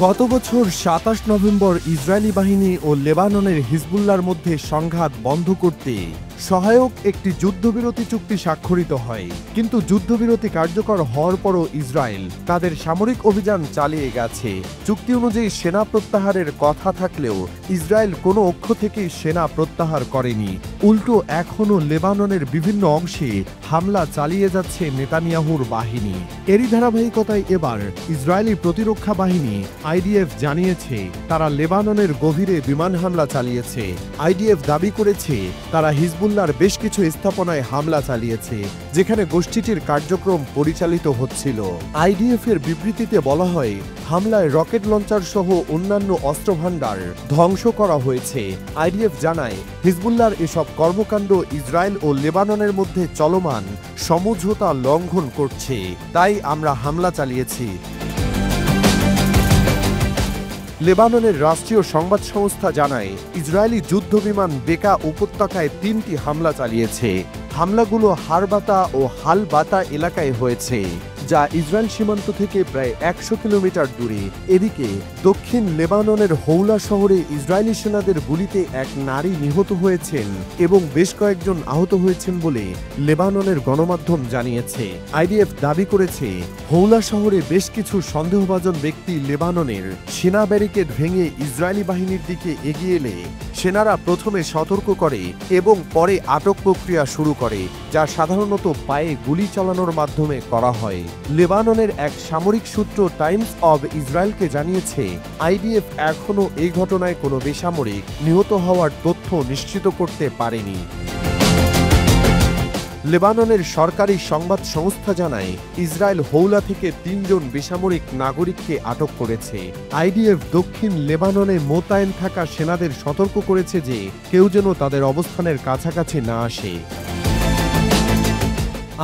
গত বছর ২৭ November Israeli বাহিনী ও লেবাননের হিজবুল্লাহর মধ্যে সংঘাত বন্ধ করতে সহায়ক একটি যুদ্ধবিরতি চুক্তি স্বাক্ষরিত হয়। কিন্তু যুদ্ধবিরতি কার্যকর হওয়ার পরও ইসরায়েল তাদের সামরিক অভিযান চালিয়ে গেছে। চুক্তি অনুযায়ী সেনা প্রত্যাহারের কথা থাকলেও ইসরায়েল কোনো অক্ষ থেকেই সেনা প্রত্যাহার করেনি। উল্টো এখনও লেবাননের বিভিন্ন অংশে হামলা চালিয়ে যাচ্ছে নেতানিয়াহুর বাহিনী। এরই ধারাবাহিকতায় এবার ইসরায়েলি প্রতিরক্ষা বাহিনী আইডিএফ জানিয়েছে তারা লেবাননের গভীরে বিমান হামলা চালিয়েছে। আইডিএফ দাবি করেছে তারা হিজবুল্লাহর বেশ কিছু স্থাপনায় হামলা চালিয়েছে, যেখানে গোষ্ঠীটির কার্যক্রম পরিচালিত হচ্ছিল। আইডিএফ এর বিবৃতিতে বলা হয়, হামলায় রকেট লঞ্চার সহ অন্যান্য অস্ত্রভাণ্ডার ধ্বংস করা হয়েছে। আইডিএফ জানায়, হিজবুল্লাহর এসব কর্মকাণ্ড ইসরায়েল ও লেবাননের মধ্যে চলমান সমঝোতা লঙ্ঘন করছে, তাই আমরা হামলা চালিয়েছি। লেবাননের রাষ্ট্রীয় সংবাদ সংস্থা জানায়, ইসরায়েলি যুদ্ধবিমান বেকা উপত্যকায় ৩টি হামলা চালিয়েছে। হামলাগুলো হারবাতা ও হালবাতা এলাকায় হয়েছে, যা ইসরায়েল সীমান্ত থেকে প্রায় ১০০ কিলোমিটার দূরে। এদিকে দক্ষিণ লেবাননের হৌলা শহরে ইসরায়েলি সেনাদের গুলিতে এক নারী নিহত হয়েছেন এবং বেশ কয়েকজন আহত হয়েছেন বলে লেবাননের গণমাধ্যম জানিয়েছে। আইডিএফ দাবি করেছে, হৌলা শহরে বেশ কিছু সন্দেহভাজন ব্যক্তি লেবাননের সেনা ব্যারিকেড ভেঙে ইসরায়েলি বাহিনীর দিকে এগিয়ে এলে সেনারা প্রথমে সতর্ক করে এবং পরে আটক প্রক্রিয়া শুরু করে, যা সাধারণত পায়ে গুলি চালানোর মাধ্যমে করা হয়। লেবাননের এক সামরিক সূত্র টাইমস অব ইসরায়েলকে জানিয়েছে, আইডিএফ এখনও এই ঘটনায় কোনো বেসামরিক নিহত হওয়ার তথ্য নিশ্চিত করতে পারেনি। লেবাননের সরকারি সংবাদ সংস্থা জানায়, ইসরায়েল হৌলা থেকে ৩ জন বেসামরিক নাগরিককে আটক করেছে। আইডিএফ দক্ষিণ লেবাননে মোতায়েন থাকা সেনাদের সতর্ক করেছে যে কেউ যেন তাদের অবস্থানের কাছাকাছি না আসে।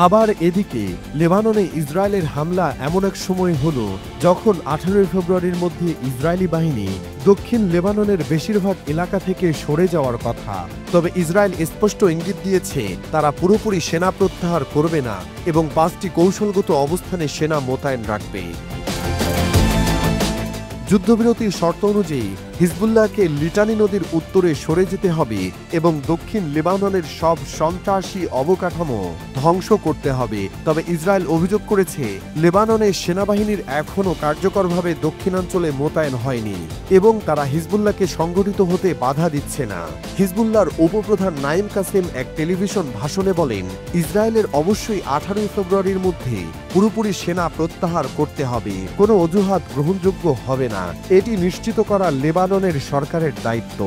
আবার এদিকে লেবাননে ইসরায়েলের হামলা এমন এক সময় হল যখন ১৮ ফেব্রুয়ারির মধ্যে ইসরায়েলি বাহিনী দক্ষিণ লেবাননের বেশিরভাগ এলাকা থেকে সরে যাওয়ার কথা। তবে ইসরায়েল স্পষ্ট ইঙ্গিত দিয়েছে তারা পুরোপুরি সেনা প্রত্যাহার করবে না এবং ৫টি কৌশলগত অবস্থানে সেনা মোতায়েন রাখবে। যুদ্ধবিরতির শর্ত অনুযায়ী হিজবুল্লাহকে লিটানি নদীর উত্তরে সরে যেতে হবে এবং দক্ষিণ লেবাননের সব সন্ত্রাসী অবকাঠামো ধ্বংস করতে হবে। তবে ইসরায়েল অভিযোগ করেছে, লেবাননের সেনাবাহিনীর এখনও কার্যকরভাবে দক্ষিণাঞ্চলে মোতায়েন হয়নি এবং তারা হিজবুল্লাহকে সংগঠিত হতে বাধা দিচ্ছে না। হিজবুল্লাহর উপপ্রধান নাইম কাসেম এক টেলিভিশন ভাষণে বলেন, ইসরায়েলের অবশ্যই ১৮ ফেব্রুয়ারির মধ্যে পুরোপুরি সেনা প্রত্যাহার করতে হবে। কোনো অজুহাত গ্রহণযোগ্য হবে না। এটি নিশ্চিত করা লেবাননের সরকারের দায়িত্ব।